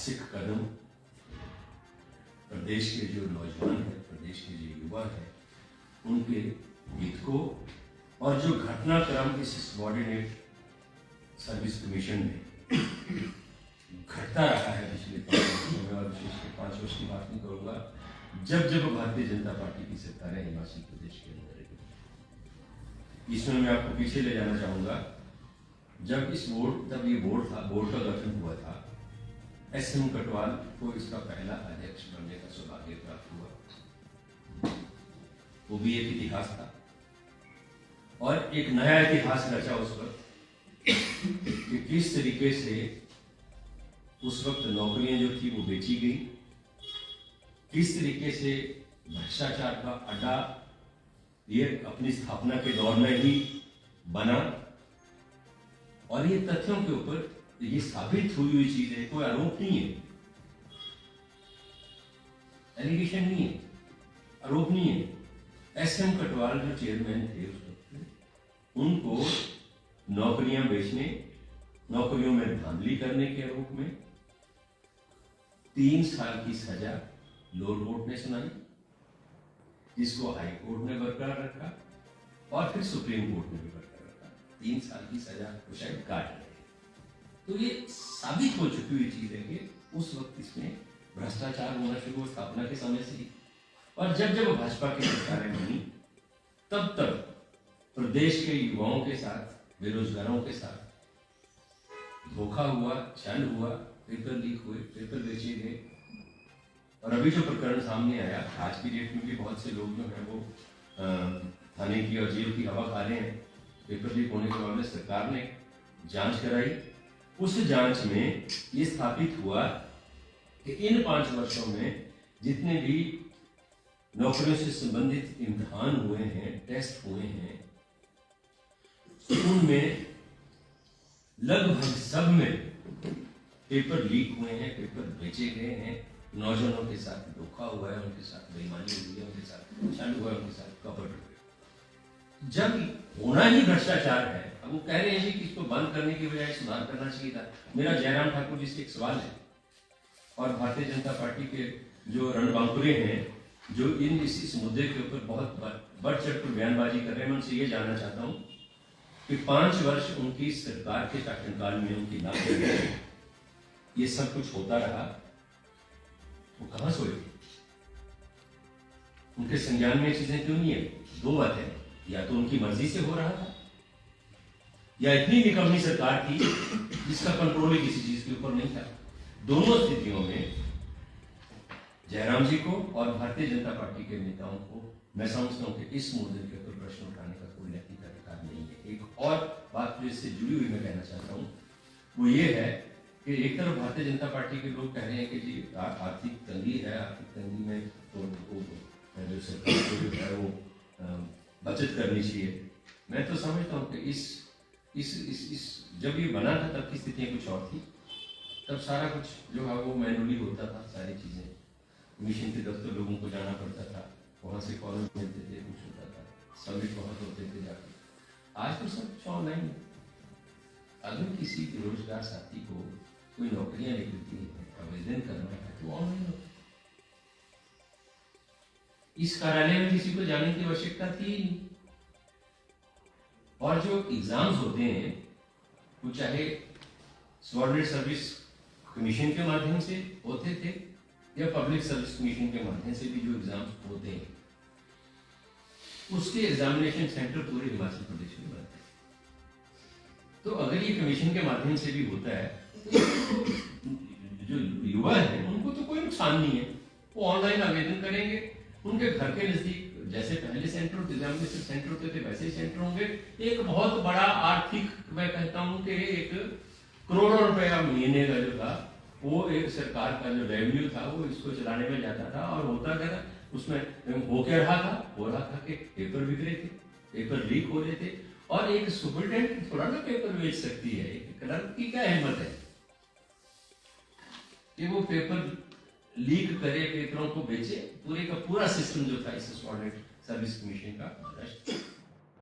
ऐतिहासिक कदम प्रदेश के जो नौजवान हैं, प्रदेश के जो युवा हैं, उनके हित को और जो घटनाक्रम इस सबऑर्डिनेट सर्विस कमीशन में घटता रहा है पिछले 5 वर्षों में, और विशेष 5 वर्ष की बात नहीं करूंगा, जब भारतीय जनता पार्टी की सरकारें हिमाचल प्रदेश के अंदर रही। इसमें मैं आपको पीछे ले जाना चाहूंगा। जब ये बोर्ड का गठन हुआ था, एसएम कटवाल को इसका पहला अध्यक्ष बनने का सौभाग्य प्राप्त हुआ। वो भी एक इतिहास था और एक नया इतिहास रचा उस वक्त कि किस तरीके से उस वक्त नौकरियां जो थी वो बेची गई, किस तरीके से भ्रष्टाचार का अड्डा ये अपनी स्थापना के दौर में ही बना। और ये तथ्यों के ऊपर ये साबित हुई चीज है, कोई आरोप नहीं है, एलिगेशन नहीं है, आरोप नहीं है। एसएम कटवाल जो चेयरमैन थे उस वक्त, उनको नौकरियां बेचने, नौकरियों में धांधली करने के आरोप में 3 साल की सजा लोअर कोर्ट ने सुनाई, जिसको हाई कोर्ट ने बरकरार रखा और फिर सुप्रीम कोर्ट ने भी बरकरार रखा। 3 साल की सजा को शायद काट रहे। तो ये साबित हो चुकी हुई चीज है कि उस वक्त इसमें भ्रष्टाचार होना शुरू हुआ स्थापना के समय से ही। और जब भाजपा की सरकारें बनी, तब प्रदेश के युवाओं के साथ, बेरोजगारों के साथ धोखा हुआ, छल हुआ, पेपर लीक हुए, पेपर बेचे गए। और अभी जो प्रकरण सामने आया, आज की डेट में भी बहुत से लोग जो है वो थाने की और जेल की हवा खा रहे हैं। पेपर लीक होने के मामले सरकार ने जांच कराई। उस जांच में ये स्थापित हुआ कि इन 5 वर्षों में जितने भी नौकरियों से संबंधित इम्तिहान हुए हैं, टेस्ट हुए हैं, उनमें लगभग सब में पेपर लीक हुए हैं, पेपर बेचे गए हैं, नौजवानों के साथ धोखा हुआ है, उनके साथ बेईमानी हुई है, उनके साथ छल हुआ है, उनके साथ कपट हुए। जब होना ही भ्रष्टाचार है, अब वो कह रहे हैं कि इसको बंद करने की बजाय सुधार करना चाहिए था। मेरा जयराम ठाकुर जी से एक सवाल है, और भारतीय जनता पार्टी के जो रणबांकुरे हैं, जो इस मुद्दे के ऊपर बहुत बढ़ चढ़ कर बयानबाजी कर रहे हैं, मैं उनसे ये जानना चाहता हूँ कि 5 वर्ष उनकी सरकार के शासनकाल में, उनकी नाम ये सब कुछ होता रहा, वो कहां सोए? उनके संज्ञान में चीजें क्यों नहीं है? 2 बातें, या तो उनकी मर्जी से हो रहा था, या इतनी निकम्मी सरकार थी जिसका कंट्रोल ही किसी चीज के ऊपर नहीं था। दोनों स्थितियों में जयराम जी को और भारतीय जनता पार्टी के नेताओं को मैं समझता हूं कि इस मुद्दे के ऊपर प्रश्न उठाने का कोई नैतिक अधिकार नहीं है। एक और बात जो इससे जुड़ी हुई मैं कहना चाहता हूं, वो ये है कि एक तरफ भारतीय जनता पार्टी के लोग कह रहे हैं कि जी आर्थिक तंगी है, आर्थिक तंगी में तो जो सरकार को जो है वो बचत करनी चाहिए। मैं तो समझता हूँ कि इस जब ये बना था तब की स्थितियाँ कुछ और थी। तब सारा कुछ जो है वो मैनुअली होता था, सारी चीज़ें मिशन के दफ्तर लोगों को जाना पड़ता था, वहाँ से कॉल मिलते थे, कुछ होता था, सबमिट बहुत होते थे जाके। आज तो सब कुछ ऑनलाइन है। अगर किसी बेरोजगार साथी को कोई नौकरियां निकलती है, आवेदन करना है, तो ऑनलाइन होता है। इस कार्यालय में किसी को जाने की आवश्यकता थी ही नहीं। और जो एग्जाम्स होते हैं वो चाहे सबऑर्डिनेट सर्विस कमीशन के माध्यम से होते थे या पब्लिक सर्विस कमीशन के माध्यम से भी जो एग्जाम्स होते हैं, उसके एग्जामिनेशन सेंटर पूरे हिमाचल प्रदेश में बनते हैं। तो अगर ये कमीशन के माध्यम से भी होता है तो जो युवा है उनको तो कोई नुकसान नहीं है, वो ऑनलाइन आवेदन करेंगे, उनके घर के नजदीक जैसे पहले सेंटर एग्जामिनेशन सेंटर होते थे वैसे ही सेंटर होंगे। एक बहुत बड़ा आर्थिक, मैं कहता हूँ कि एक करोड़ों रुपया महीने का जो था वो एक सरकार का जो रेवेन्यू था वो इसको चलाने में जाता था। और होता क्या था उसमें, हो क्या रहा था कि पेपर बिक रहे थे, पेपर लीक हो रहे थे, और एक सुपरिटेंडेंट थोड़ा ना पेपर बेच सकती है, एक क्लर्क की क्या हिम्मत है कि वो पेपर लीक करे, पेपरों को बेचे। पूरे का पूरा सिस्टम जो था इस सबऑर्डिनेट सर्विस कमीशन का